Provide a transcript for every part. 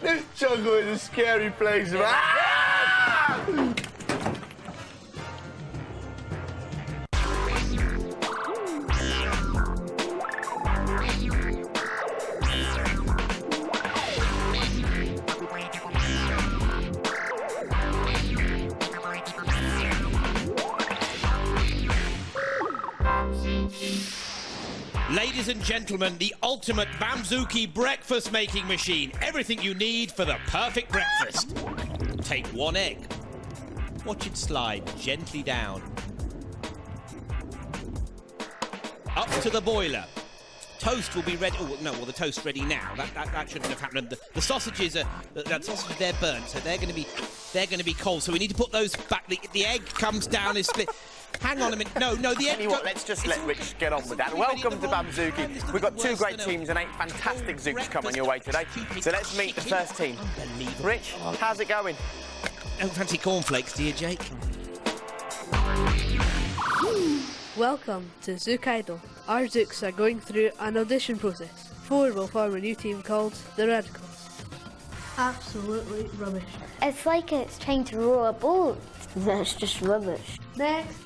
This jungle is a scary place, man. Ah! Ladies and gentlemen, the ultimate Bamzooki breakfast-making machine. Everything you need for the perfect breakfast. Take 1 egg. Watch it slide gently down. Up to the boiler. Toast will be ready. Oh, no, well, the toast's ready now. That shouldn't have happened. The sausages are... That sausage, they're burnt, so they're going to be cold. So we need to put those back. The egg comes down, is split... Hang on a minute. No, the egg... Tell you what, let's just let Rich get on with that. Welcome to Bamzooki. We've got 2 great teams and 8 fantastic Zooks coming your way today. So let's meet the first team. Rich, how's it going? Don't fancy cornflakes, do you, Jake? Welcome to Zook Idol. Our Zooks are going through an audition process. 4 will form a new team called the Radicals. Absolutely rubbish. It's like it's trying to row a boat. That's just rubbish. Next.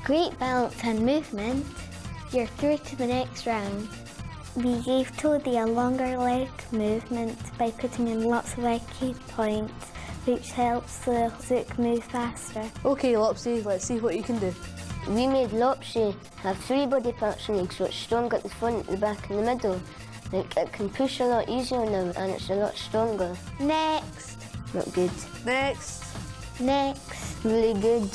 Great balance and movement. You're through to the next round. We gave Toadie a longer leg movement by putting in lots of leg key points, which helps the Zook move faster. OK, Lopsy, let's see what you can do. We made Lopsy have 3 body parts in it, so it's strong at the front, the back and the middle. Like, it can push a lot easier now and it's a lot stronger. Next. Not good. Next. Next. Really good.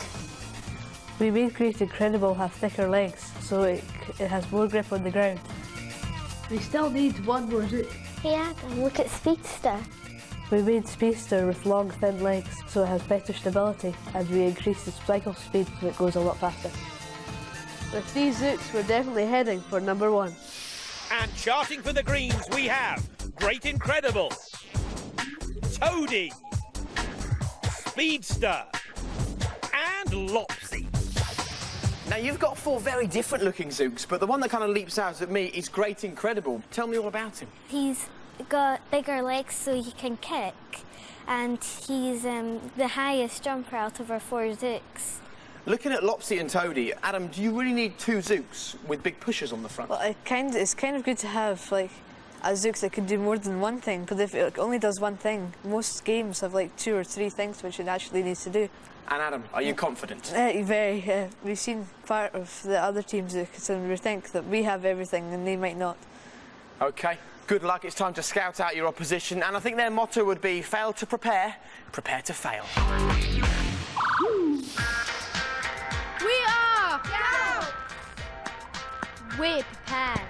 We made Great Incredible have thicker legs, so it has more grip on the ground. We still need 1 more Zook. Hey Adam, look at Speedster. We made Speedster with long, thin legs, so it has better stability, and we increased its cycle speed so it goes a lot faster. With these Zooks, we're definitely heading for number 1. And charting for the greens, we have Great Incredible, Toadie, Speedster, and Lopsy. Now, you've got 4 very different looking Zooks, but the one that kind of leaps out at me is Great Incredible. Tell me all about him. He's got bigger legs so he can kick, and he's the highest jumper out of our 4 Zooks. Looking at Lopsy and Toadie, Adam, do you really need 2 Zooks with big pushers on the front? Well, it's kind of good to have, like, a Zook that can do more than one thing, but if it only does one thing, most games have, like, 2 or 3 things which it actually needs to do. And Adam, are you confident? Very. We've seen part of the other team's Zooks, and we think that we have everything and they might not. OK, good luck. It's time to scout out your opposition, and I think their motto would be, fail to prepare, prepare to fail. We are! Go! We're prepared,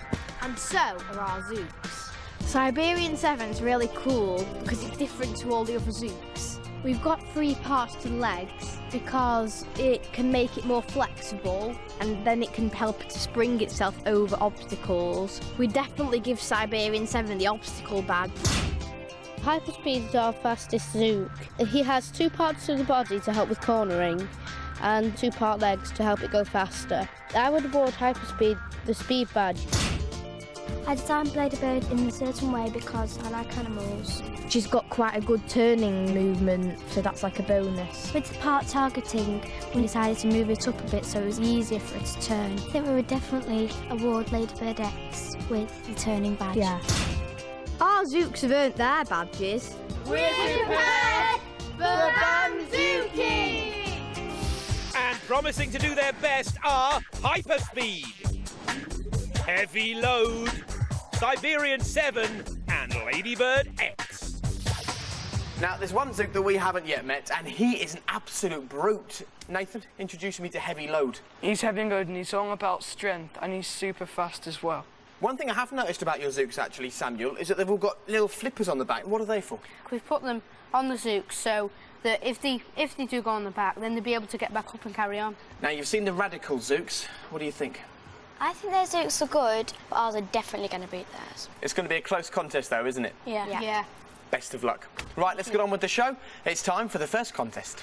and so are our Zooks. Siberian 7's really cool because it's different to all the other Zooks. We've got 3 parts to the legs because it can make it more flexible and then it can help it to spring itself over obstacles. We definitely give Siberian 7 the obstacle badge. Hyperspeed is our fastest Zook. He has 2 parts to the body to help with cornering and 2-part legs to help it go faster. I would award Hyperspeed the speed badge. I designed Bladybird in a certain way because I like animals. She's got quite a good turning movement, so that's like a bonus. With the part targeting, we decided to move it up a bit so it was easier for it to turn. I think we would definitely award Ladybird X with the turning badge. Yeah. Our Zooks have earned their badges. We're prepared for Bamzooki! And promising to do their best are Hyperspeed, Heavy Load, Siberian 7 and Ladybird X. Now, there's one Zook that we haven't yet met, and he is an absolute brute. Nathan, introduce me to Heavy Load. He's heavy and load, and he's all about strength, and he's super fast as well. One thing I have noticed about your Zooks, actually, Samuel, is that they've all got little flippers on the back. What are they for? We've put them on the Zooks so that if they do go on the back, then they'll be able to get back up and carry on. Now, you've seen the Radical Zooks. What do you think? I think their Zooks are good, but ours are definitely going to beat theirs. It's going to be a close contest, though, isn't it? Yeah. Best of luck. Right, let's get on with the show. It's time for the first contest.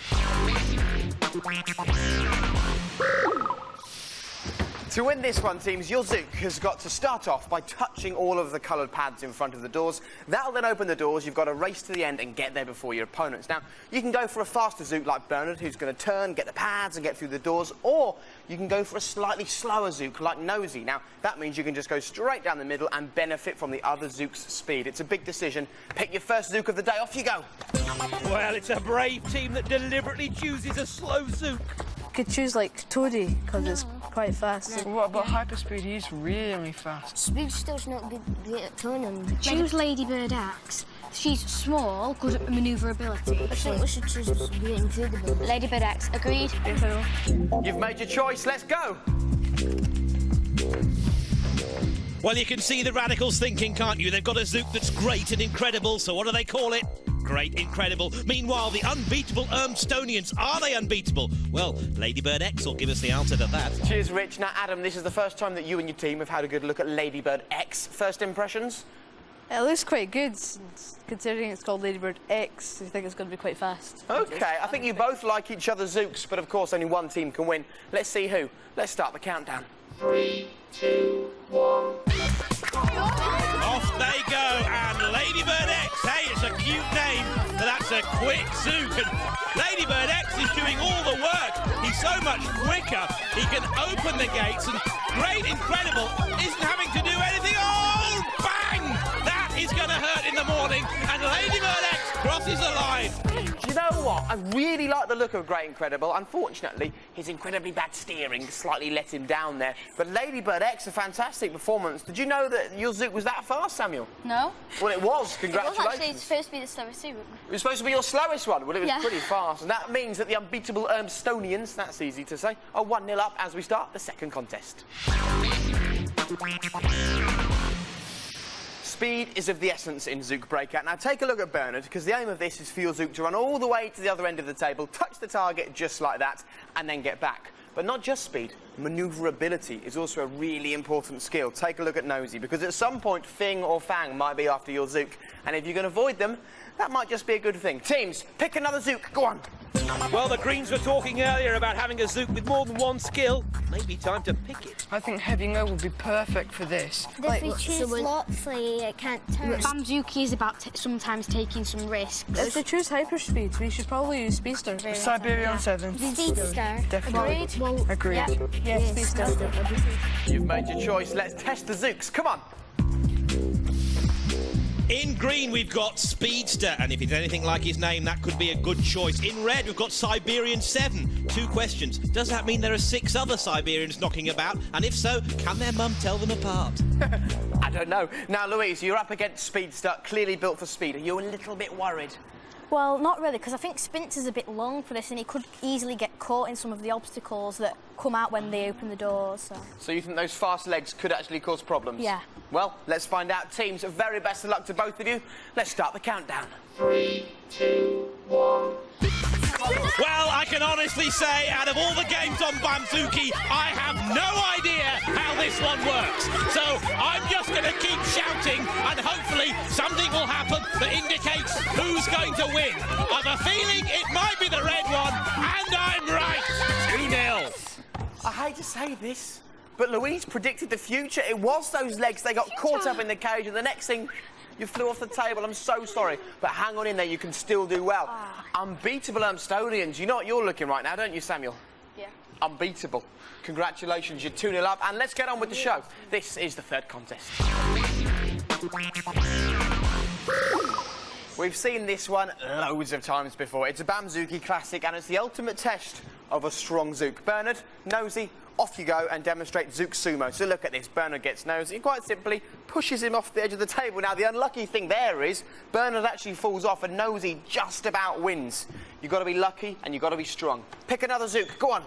To To win this one, teams, your Zook has got to start off by touching all of the coloured pads in front of the doors. That'll then open the doors. You've got to race to the end and get there before your opponents. Now, you can go for a faster Zook like Bernard, who's going to turn, get the pads and get through the doors, or you can go for a slightly slower Zook like Nosy. Now, that means you can just go straight down the middle and benefit from the other Zook's speed. It's a big decision. Pick your first Zook of the day. Off you go. Well, it's a brave team that deliberately chooses a slow Zook. Could choose like Toadie because it's quite fast. What about Hyperspeed? He's really fast. Speedster's not good at turning. Choose Ladybird X. She's small, good at manoeuvrability. I think we should choose Great Incredible. Ladybird X, agreed. You've made your choice. Let's go. Well, you can see the radicals thinking, can't you? They've got a Zook that's great and incredible, so what do they call it? Great, incredible. Meanwhile, the Unbeatable Urmstonians, are they unbeatable? Well, Ladybird X will give us the answer to that. Cheers, Rich. Now, Adam, this is the first time that you and your team have had a good look at Ladybird X. First impressions? It looks quite good, considering it's called Ladybird X. I think it's going to be quite fast. OK, I think you both like each other's Zooks, but of course only one team can win. Let's see who. Let's start the countdown. 3, 2, 1. Off they go, and Ladybird X, hey, it's a cute name, but that's a quick Zook, and Ladybird X is doing all the work. He's so much quicker, he can open the gates, and Great Incredible isn't having to do anything. Oh, bang! That is going to hurt in the morning, and Ladybird X crosses the line. Do you know what? I really like the look of Great Incredible. Unfortunately, his incredibly bad steering slightly let him down there. But Ladybird X, a fantastic performance. Did you know that your Zook was that fast, Samuel? No. Well, it was. Congratulations. It was actually supposed to be the slowest Zook. It was supposed to be your slowest one. Well, it was Yeah. pretty fast. And that means that the Unbeatable Urmstonians, that's easy to say, are 1-0 up as we start the second contest. Speed is of the essence in Zook Breakout. Now take a look at Bernard, because the aim of this is for your Zook to run all the way to the other end of the table, touch the target just like that, and then get back. But not just speed, manoeuvrability is also a really important skill. Take a look at Nosy, because at some point Fing or Fang might be after your Zook, and if you can avoid them, that might just be a good thing. Teams, pick another Zook, go on. Well, the Greens were talking earlier about having a Zook with more than one skill. Maybe time to pick it. I think Heavy No will be perfect for this. If we choose Loxley, it can't turn. Bamzooki is about sometimes taking some risks. If we choose Hyperspeed, we should probably use Speedster. Siberian 7. Speedster. Definitely. Agreed? Agreed. Yeah. Yes, Speedster. You've made your choice. Let's test the Zooks. Come on. In green, we've got Speedster, and if it's anything like his name, that could be a good choice. In red, we've got Siberian 7. 2 questions. Does that mean there are 6 other Siberians knocking about? And if so, can their mum tell them apart? I don't know. Now, Louise, you're up against Speedster, clearly built for speed. Are you a little bit worried? Well, not really, because I think Spinster's a bit long for this, and he could easily get caught in some of the obstacles that come out when they open the doors. So you think those fast legs could actually cause problems? Yeah. Well, let's find out. Teams, very best of luck to both of you. Let's start the countdown. 3, 2, 1. Well, I can honestly say, out of all the games on Bamzooki, I have no idea how this one works. So I'm just going to keep shouting, and hopefully something will happen that indicates who's going to win. I've a feeling it might be the red one, and I'm right. 2-0. I hate to say this, but Louise predicted the future. It was those legs. They got caught up in the cage, and the next thing, you flew off the table. I'm so sorry, but hang on in there. You can still do well. Unbeatable Urmstonians. You know what you're looking right now, don't you, Samuel? Yeah. Unbeatable. Congratulations, you're 2-0 up, and let's get on with the show. This is the third contest. We've seen this one loads of times before. It's a Bamzooki classic, and it's the ultimate test of a strong Zook. Bernard, Nosy, off you go and demonstrate Zook Sumo. So look at this. Bernard gets Nosy and quite simply pushes him off the edge of the table. Now, the unlucky thing there is Bernard actually falls off and Nosy just about wins. You've got to be lucky and you've got to be strong. Pick another Zook. Go on.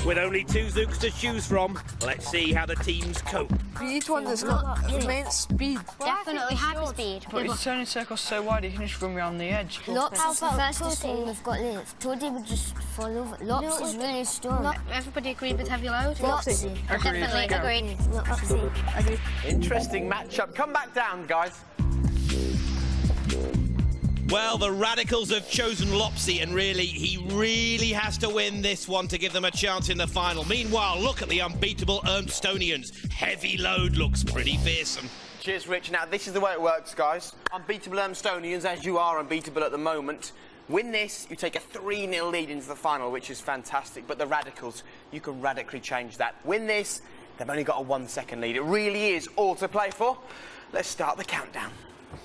With only 2 Zooks to choose from, let's see how the teams cope. We need one that's got immense speed. Definitely Hyperspeed. But he's turning circles so wide he can just run around the edge. Lox is the fastest thing we've got left. Toadie would just fall over. Lox is really strong. Everybody agreed with heavy load? Loxy. Definitely agreed. Interesting matchup. Come back down, guys. Well, the Radicals have chosen Lopsy, and really, he really has to win this one to give them a chance in the final. Meanwhile, look at the Unbeatable Urmstonians. Heavy Load looks pretty fearsome. Cheers, Rich. Now, this is the way it works, guys. Unbeatable Urmstonians, as you are unbeatable at the moment. Win this, you take a 3-0 lead into the final, which is fantastic. But the Radicals, you can radically change that. Win this, they've only got a 1-second lead. It really is all to play for. Let's start the countdown.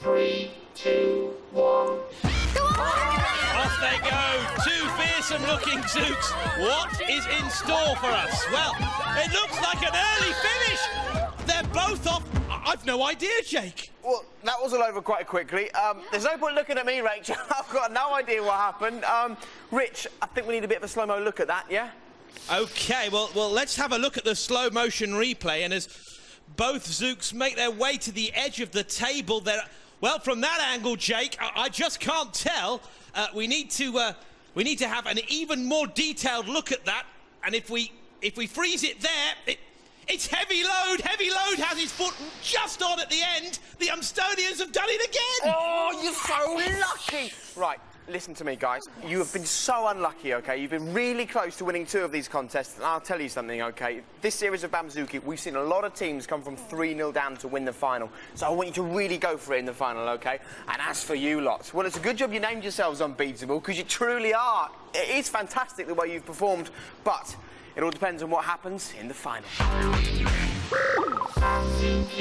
3, 2, 1. Off they go, two fearsome-looking Zooks. What is in store for us? Well, it looks like an early finish. They're both off. I've no idea, Jake. Well, that was all over quite quickly. There's no point looking at me, Rachel. I've got no idea what happened. Rich, I think we need a bit of a slow-mo look at that, yeah? OK, well, let's have a look at the slow-motion replay. And as both Zooks make their way to the edge of the table, they're... Well, from that angle, Jake, I just can't tell. We need to have an even more detailed look at that. And if we freeze it there, it's Heavy Load. Heavy Load has his foot just on at the end. The Urmstonians have done it again. Oh, you're so lucky. Right, listen to me, guys. You have been so unlucky, OK? You've been really close to winning 2 of these contests. And I'll tell you something, OK? This series of Bamzooki, we've seen a lot of teams come from 3-0 down to win the final. So I want you to really go for it in the final, OK? And as for you lot, well, it's a good job you named yourselves Unbeatable, because you truly are. It is fantastic the way you've performed, but it all depends on what happens in the final.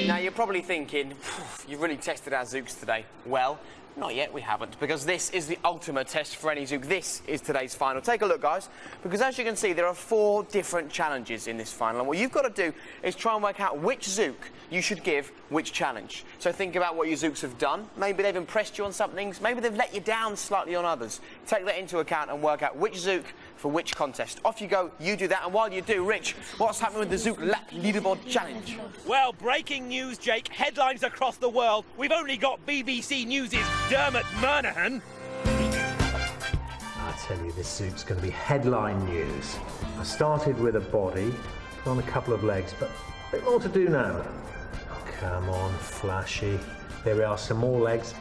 Now, you're probably thinking, you've really tested our Zooks today. Well, not yet, we haven't, because this is the ultimate test for any Zook. This is today's final. Take a look, guys, because as you can see, there are 4 different challenges in this final, and what you've got to do is try and work out which Zook you should give which challenge. So think about what your Zooks have done. Maybe they've impressed you on some things, maybe they've let you down slightly on others. Take that into account and work out which Zook for which contest. Off you go, you do that, and while you do, Rich, what's happening with the Zook Lap Leaderboard Challenge? Well, breaking news, Jake. Headlines across the world. We've only got BBC News' Dermot Murnahan. I tell you, this Zook's going to be headline news. I started with a body, put on a couple of legs, but a bit more to do now. Come on, Flashy. There we are, some more legs.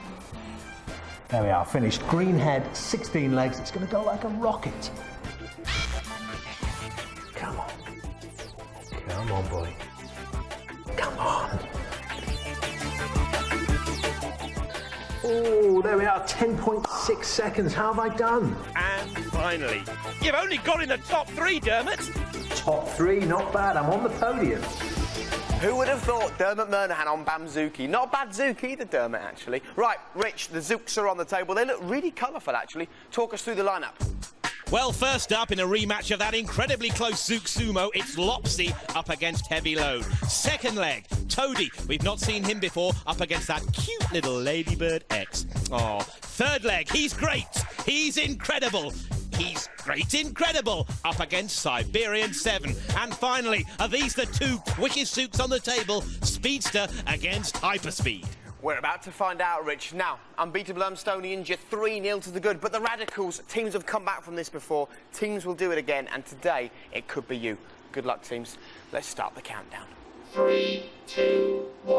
There we are, finished. Green head, 16 legs. It's going to go like a rocket. Come on. Come on, boy. Come on. Oh, there we are, 10.6 seconds. How have I done? And finally, you've only got in the top 3, Dermot. Top 3, not bad. I'm on the podium. Who would have thought Dermot Murnahan on Bamzooki? Not a bad Zook either, Dermot, actually. Right, Rich, the Zooks are on the table. They look really colourful, actually. Talk us through the lineup. Well, first up in a rematch of that incredibly close Zook Sumo, it's Lopsy up against Heavy Load. Second leg, Toadie. We've not seen him before, up against that cute little Ladybird X. Oh, third leg, he's great. He's incredible. He's great incredible up against Siberian 7. And finally, are these the 2 quickest Zooks on the table? Speedster against Hyperspeed. We're about to find out, Rich. Now, Unbeatable Urmstonians, you're 3-0 to the good, but the Radicals, teams have come back from this before. Teams will do it again, and today, it could be you. Good luck, teams. Let's start the countdown. 3, 2, 1.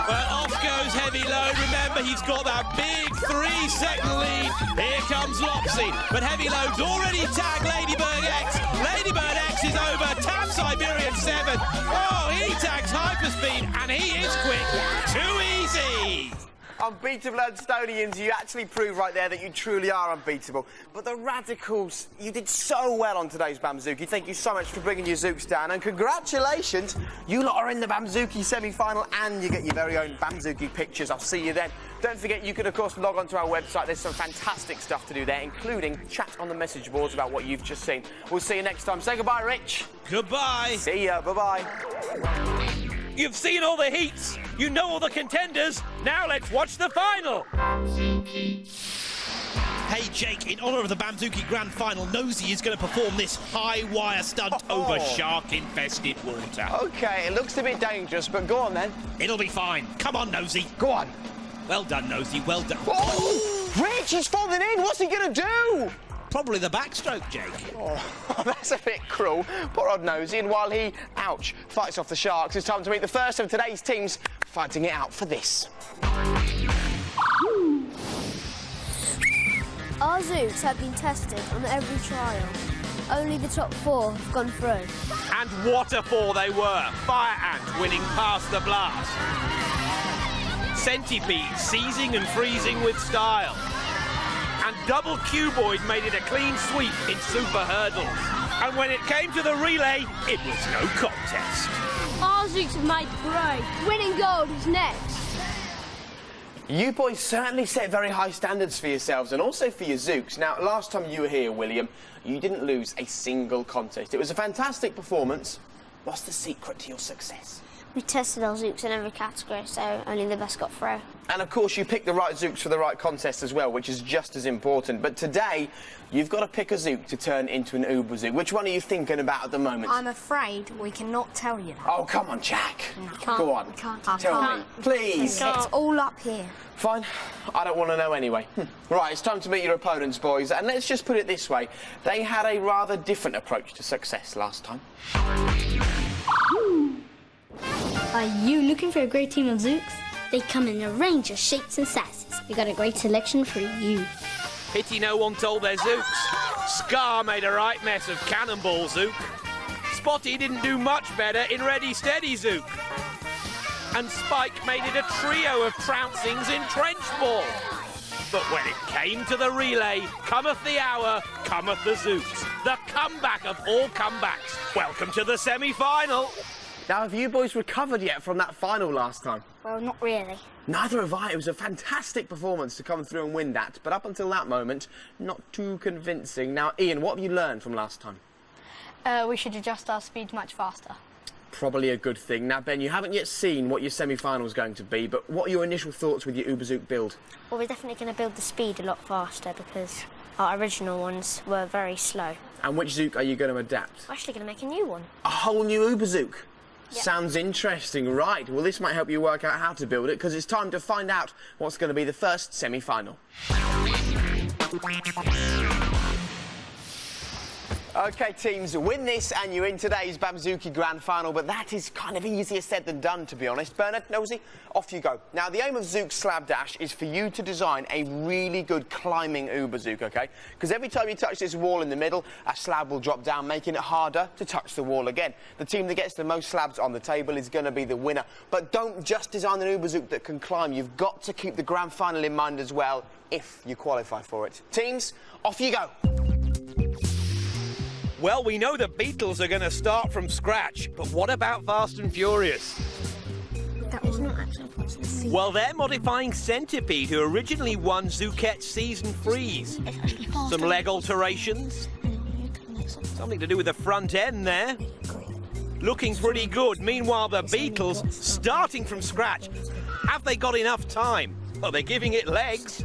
Well, off goes Heavy Load. Remember, he's got that big 3-second lead. Here comes Lopsy, but Heavy Load's already tagged Ladybird X. Ladybird X is over. Taps Siberian 7. Oh, he tags Hyperspeed, and he is quick. Too easy. Unbeatable Urmstonians, you actually prove right there that you truly are unbeatable. But the Radicals, you did so well on today's Bamzooki. Thank you so much for bringing your Zooks down, and congratulations, you lot are in the Bamzooki semi-final, and you get your very own Bamzooki pictures. I'll see you then. Don't forget, you can, of course, log on to our website. There's some fantastic stuff to do there, including chat on the message boards about what you've just seen. We'll see you next time. Say goodbye, Rich. Goodbye. See ya. Bye-bye. You've seen all the heats. You know all the contenders. Now let's watch the final. Hey, Jake, in honour of the Bamzooki Grand Final, Nosy is going to perform this high-wire stunt over shark-infested water. OK, it looks a bit dangerous, but go on, then. It'll be fine. Come on, Nosy. Go on. Well done, Nosy. Well done. Oh! Rich, he's falling in. What's he going to do? Probably the backstroke, Jake. Oh, that's a bit cruel. Poor old Nosy. And while he, ouch, fights off the sharks, it's time to meet the first of today's teams fighting it out for this. Our Zooks have been tested on every trial. Only the top 4 have gone through. And what a 4 they were. Fire Ant winning past the blast. Centipede seizing and freezing with style. And Double Cuboid made it a clean sweep in super hurdles. And when it came to the relay, it was no contest. Our Zooks have made great. Winning gold is next. You boys certainly set very high standards for yourselves and also for your Zooks. Now, last time you were here, William, you didn't lose a single contest. It was a fantastic performance. What's the secret to your success? We tested our Zooks in every category, so only the best got through. And of course, you picked the right Zooks for the right contest as well, which is just as important. But today, you've got to pick a Zook to turn into an Uber Zook. Which one are you thinking about at the moment? I'm afraid we cannot tell you that. Oh, come on, Jack. No. Go on. Tell me, please. It's all up here. Fine. I don't want to know anyway. Right, it's time to meet your opponents, boys. And let's just put it this way. They had a rather different approach to success last time. Are you looking for a great team of Zooks? They come in a range of shapes and sizes. We got a great selection for you. Pity no one told their Zooks. Scar made a right mess of Cannonball Zook. Spotty didn't do much better in Ready Steady Zook. And Spike made it a trio of trouncings in Trench Ball. But when it came to the relay, cometh the hour, cometh the Zooks. The comeback of all comebacks. Welcome to the semi-final. Now, have you boys recovered yet from that final last time? Well, not really. Neither have I. It was a fantastic performance to come through and win that, but up until that moment, not too convincing. Now, Ian, what have you learned from last time? We should adjust our speed much faster. Probably a good thing. Now, Ben, you haven't yet seen what your semi-final is going to be, but what are your initial thoughts with your Uber Zook build? Well, we're definitely going to build the speed a lot faster because our original ones were very slow. And which Zook are you going to adapt? We're actually going to make a new one. A whole new Uber Zook? Yep. Sounds interesting, right? Well, this might help you work out how to build it, because it's time to find out what's going to be the first semi-final. OK, teams, win this and you're in today's Bamzooki Grand Final, but that is kind of easier said than done, to be honest. Bernard, Nosy, off you go. Now, the aim of Zook's Slab Dash is for you to design a really good climbing Uber Zook, OK? Because every time you touch this wall in the middle, a slab will drop down, making it harder to touch the wall again. The team that gets the most slabs on the table is going to be the winner. But don't just design an Uber Zook that can climb. You've got to keep the Grand Final in mind as well, if you qualify for it. Teams, off you go. Well, we know the Beatles are going to start from scratch, but what about Fast and Furious? That was not actually possible. Well, they're modifying Centipede, who originally won Zookette's Season Freeze. Some leg alterations. Something to do with the front end there. Looking pretty good. Meanwhile, the Beatles, starting from scratch. Have they got enough time? Well, they're giving it legs.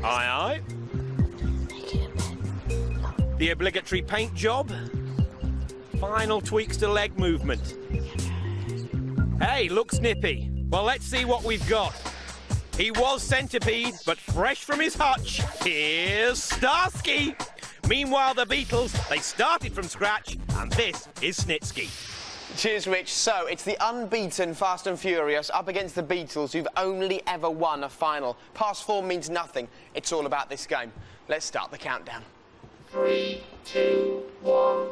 Aye, aye. The obligatory paint job. Final tweaks to leg movement. Hey, looks nippy. Well, let's see what we've got. He was Centipede, but fresh from his hutch, here's Starsky. Meanwhile, the Beatles, they started from scratch, and this is Snitsky. Cheers, Rich. So, it's the unbeaten Fast and Furious up against the Beatles, who've only ever won a final. Past form means nothing. It's all about this game. Let's start the countdown. 3, 2, 1.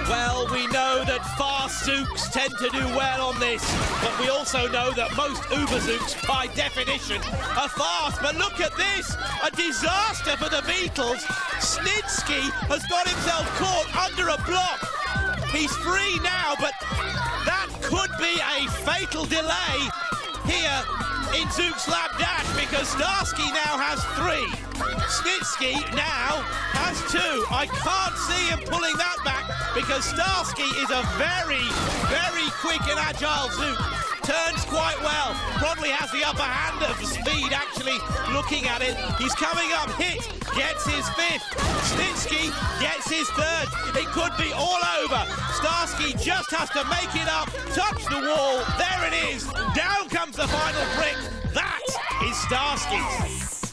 Well, we know that fast Zooks tend to do well on this, but we also know that most Uber Zooks, by definition, are fast. But look at this, a disaster for the Beatles. Snitsky has got himself caught under a block. He's free now, but that could be a fatal delay here in Zook's Lab Dash, because Starsky now has 3. Snitsky now has 2. I can't see him pulling that back because Starsky is a very, very quick and agile Zook. Turns quite well. Probably has the upper hand of speed, actually, looking at it. He's coming up, hit, gets his 5th. Snitsky gets his 3rd. It could be all over. Starsky just has to make it up, touch the wall. There it is. Down comes the final brick. That is Starsky.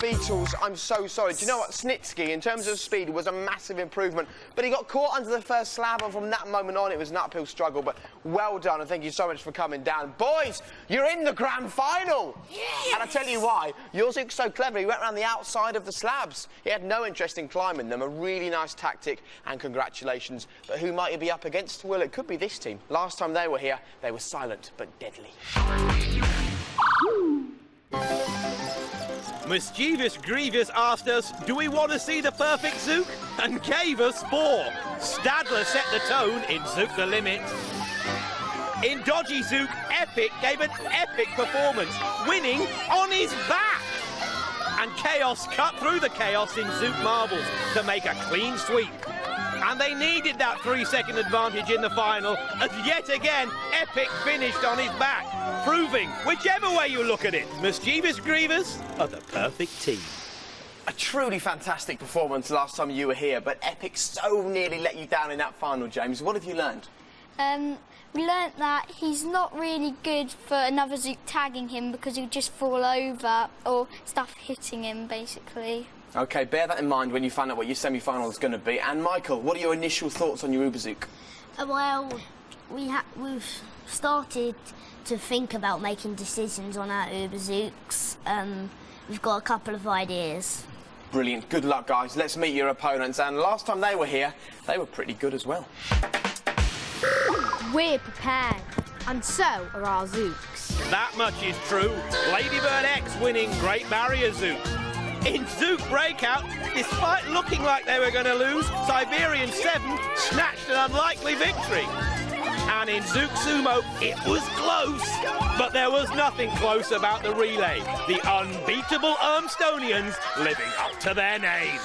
Beatles, I'm so sorry. Do you know what? Snitsky, in terms of speed, was a massive improvement, but he got caught under the first slab, and from that moment on, it was an uphill struggle, but well done, and thank you so much for coming down. Boys, you're in the grand final! Yes. And I tell you why, your Zook's so clever, he went around the outside of the slabs. He had no interest in climbing them, a really nice tactic, and congratulations. But who might he be up against? Well, it could be this team. Last time they were here, they were silent but deadly. Mischievous Grievous asked us, do we want to see the perfect Zook? And gave us 4. Stadler set the tone in Zook the Limit. In Dodgy Zook, Epic gave an epic performance, winning on his back. And Chaos cut through the chaos in Zook Marbles to make a clean sweep. And they needed that 3-second advantage in the final, as yet again, Epic finished on his back, proving, whichever way you look at it, Mischievous Grievous are the perfect team. A truly fantastic performance last time you were here, but Epic so nearly let you down in that final, James. What have you learned? We learnt that he's not really good for another Zook tagging him because he'll just fall over or stuff hitting him, basically. OK, bear that in mind when you find out what your semi-final is going to be. And Michael, what are your initial thoughts on your Uberzook? Well, we've started to think about making decisions on our Uberzooks. We've got a couple of ideas. Brilliant. Good luck, guys. Let's meet your opponents. And last time they were here, they were pretty good as well. We're prepared, and so are our Zooks. That much is true. Ladybird X winning Great Barrier Zook. In Zook Breakout, despite looking like they were going to lose, Siberian 7 snatched an unlikely victory. And in Zook Sumo, it was close. But there was nothing close about the relay. The Unbeatable Urmstonians living up to their name.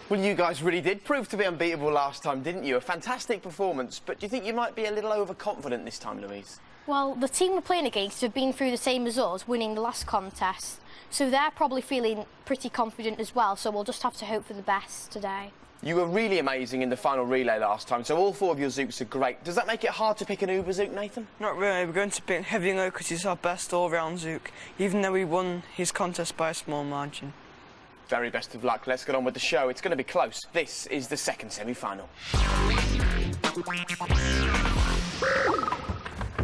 Well, you guys really did prove to be unbeatable last time, didn't you? A fantastic performance, but do you think you might be a little overconfident this time, Louise? Well, the team we're playing against have been through the same as us, winning the last contest. So they're probably feeling pretty confident as well, so we'll just have to hope for the best today. You were really amazing in the final relay last time, so all 4 of your Zooks are great. Does that make it hard to pick an Uberzook, Nathan? Not really. We're going to pick Heavy Low because he's our best all-round Zook, even though he won his contest by a small margin. Very best of luck. Let's get on with the show. It's going to be close. This is the second semi-final.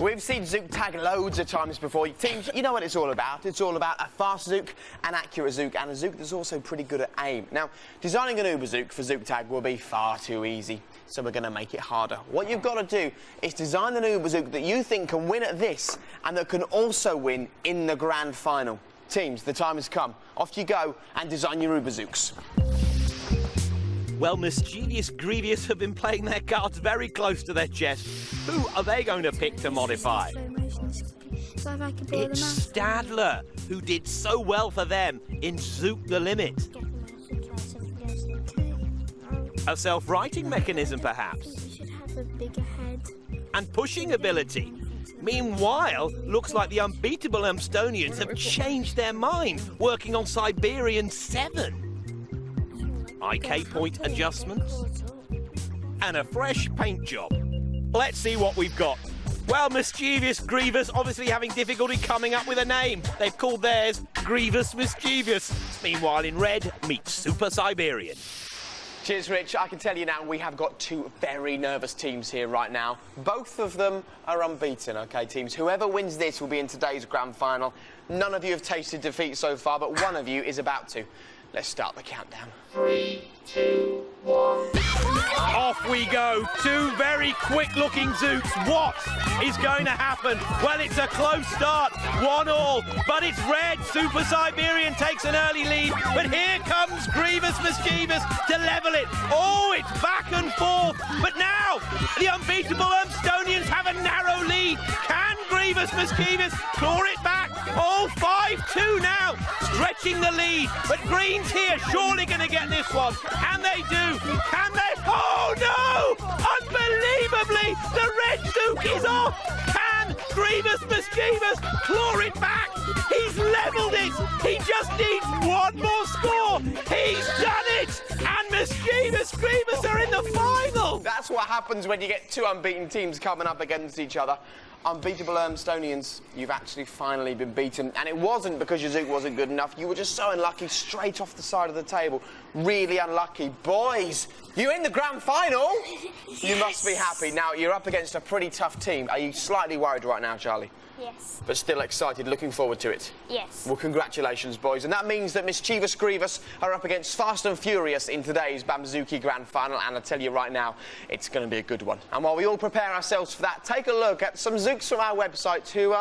We've seen Zook tag loads of times before. Teams, you know what it's all about. It's all about a fast Zook, an accurate Zook, and a Zook that's also pretty good at aim. Now, designing an Uberzook for Zook tag will be far too easy, so we're going to make it harder. What you've got to do is design an Uberzook that you think can win at this and that can also win in the grand final. Teams, the time has come. Off you go and design your Uberzooks. Well, Mischievous Grievous have been playing their cards very close to their chest. Who are they going to pick to modify? It's Stadler, who did so well for them in Zook the Limit. A self-righting mechanism, perhaps? You should have a bigger head. And pushing ability. Meanwhile, looks like the Unbeatable Urmstonians have changed their mind, working on Siberian 7. IK point adjustments, and a fresh paint job. Let's see what we've got. Well, Mischievous Grievous obviously having difficulty coming up with a name. They've called theirs Grievous Mischievous. Meanwhile, in red, meet Super Siberian. Cheers, Rich. I can tell you now we have got 2 very nervous teams here right now. Both of them are unbeaten, OK, teams? Whoever wins this will be in today's grand final. None of you have tasted defeat so far, but one of you is about to. Let's start the countdown. 3, 2, 1. Off we go. 2 very quick-looking Zooks. What is going to happen? Well, it's a close start. 1-1. But it's red. Super Siberian takes an early lead. But here comes Grievous Mischievous to level it. Oh, it's back and forth. But now, the Unbeatable Urmstonians have a narrow lead. Can Grievous Mischievous claw it back? Oh, 5-2 now. Stretching the lead. But Green's here. Surely going to get this one. And they do. Can they? Oh, no! Unbelievably, the red Zook is off! Can Grievous Mischievous claw it back? He's levelled it! He just needs one more score! He's done it! And Mischievous Grievous are in the the final! That's what happens when you get two unbeaten teams coming up against each other. Unbeatable Urmstonians, you've actually finally been beaten. And it wasn't because your Zook wasn't good enough. You were just so unlucky, straight off the side of the table. Really unlucky. Boys, you're in the grand final. Yes. You must be happy. Now, you're up against a pretty tough team. Are you slightly worried right now, Charlie? Yes. But still excited, looking forward to it? Yes. Well, congratulations, boys. And that means that Mischievous Grievous are up against Fast and Furious in today's Bamzooki Grand Final. And I tell you right now, it's going to be a good one. And while we all prepare ourselves for that, take a look at some Zooks from our website who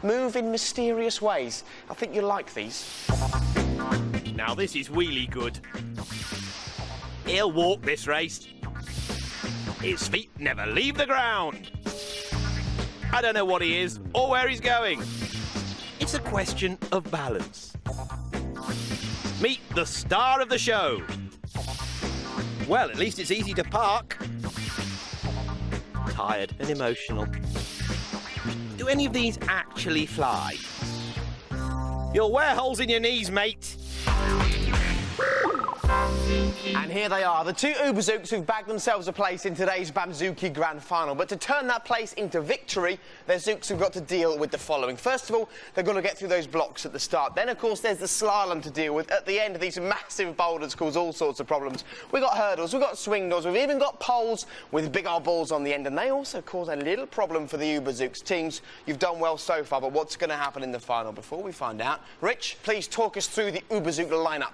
move in mysterious ways. I think you'll like these. Now, this is really good. He'll walk this race. His feet never leave the ground. I don't know what he is or where he's going. It's a question of balance. Meet the star of the show. Well, at least it's easy to park. Tired and emotional. Do any of these actually fly? You'll wear holes in your knees, mate. And here they are, the two Uberzooks who've bagged themselves a place in today's Bamzooki Grand Final. But to turn that place into victory, their Zooks have got to deal with the following. First of all, they've got to get through those blocks at the start. Then, of course, there's the slalom to deal with. At the end, these massive boulders cause all sorts of problems. We've got hurdles, we've got swing doors, we've even got poles with big old balls on the end. And they also cause a little problem for the Uberzooks. Teams, you've done well so far, but what's going to happen in the final? Before we find out, Rich, please talk us through the Uberzook lineup.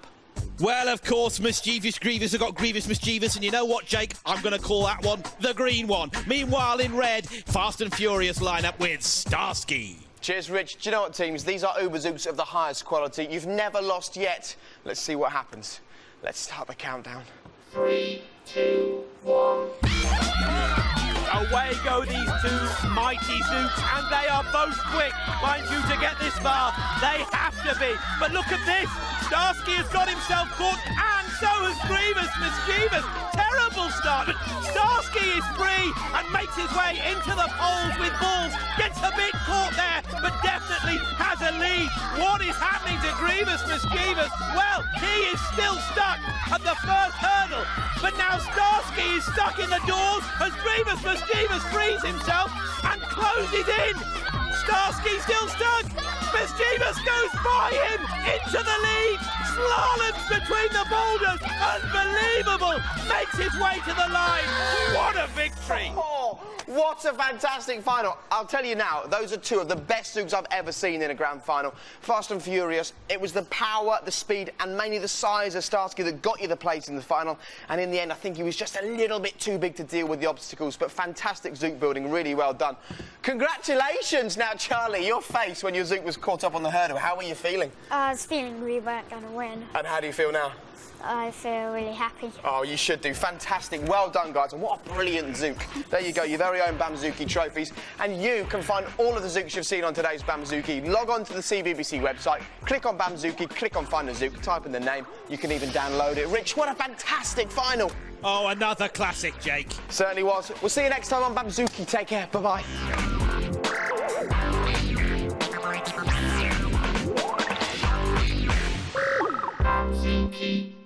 Well, of course, Mischievous Grievous have got Grievous Mischievous, and you know what, Jake? I'm going to call that one the green one. Meanwhile, in red, Fast and Furious lineup with Starsky. Cheers, Rich. Do you know what, teams? These are Uberzooks of the highest quality. You've never lost yet. Let's see what happens. Let's start the countdown. 3, 2, 1. Away go these two mighty Zooks, and they are both quick. Mind you, to get this far, they have to be. But look at this. Starsky has got himself caught, and so has Grievous Mischievous. Terrible start. But Starsky is free and makes his way into the poles with balls. Gets a bit caught there, but definitely has a lead. What is happening to Grievous Mischievous? Well, he is still stuck at the first hurdle. But now Starsky is stuck in the doors as Grievous Mischievous frees himself and closes in. Starsky still stuck. Mischievous goes by him into the lead. Slaloms between the boulders. Unbelievable. Makes his way to the line. What a victory. Oh, what a fantastic final. I'll tell you now, those are two of the best Zooks I've ever seen in a grand final. Fast and Furious, it was the power, the speed, and mainly the size of Starsky that got you the place in the final. And in the end, I think he was just a little bit too big to deal with the obstacles, but fantastic Zook building, really well done. Congratulations. Now, Charlie, your face when your Zook was caught up on the hurdle, how were you feeling? I was feeling we weren't going to win. And how do you feel now? I feel really happy. Oh, you should do. Fantastic. Well done, guys. And what a brilliant Zook. There you go, your very own Bamzooki trophies. And you can find all of the Zooks you've seen on today's Bamzooki. Log on to the CBBC website, click on Bamzooki, click on Find a Zook, type in the name. You can even download it. Rich, what a fantastic final. Oh, another classic, Jake. Certainly was. We'll see you next time on Bamzooki. Take care. Bye-bye. Bamzooki.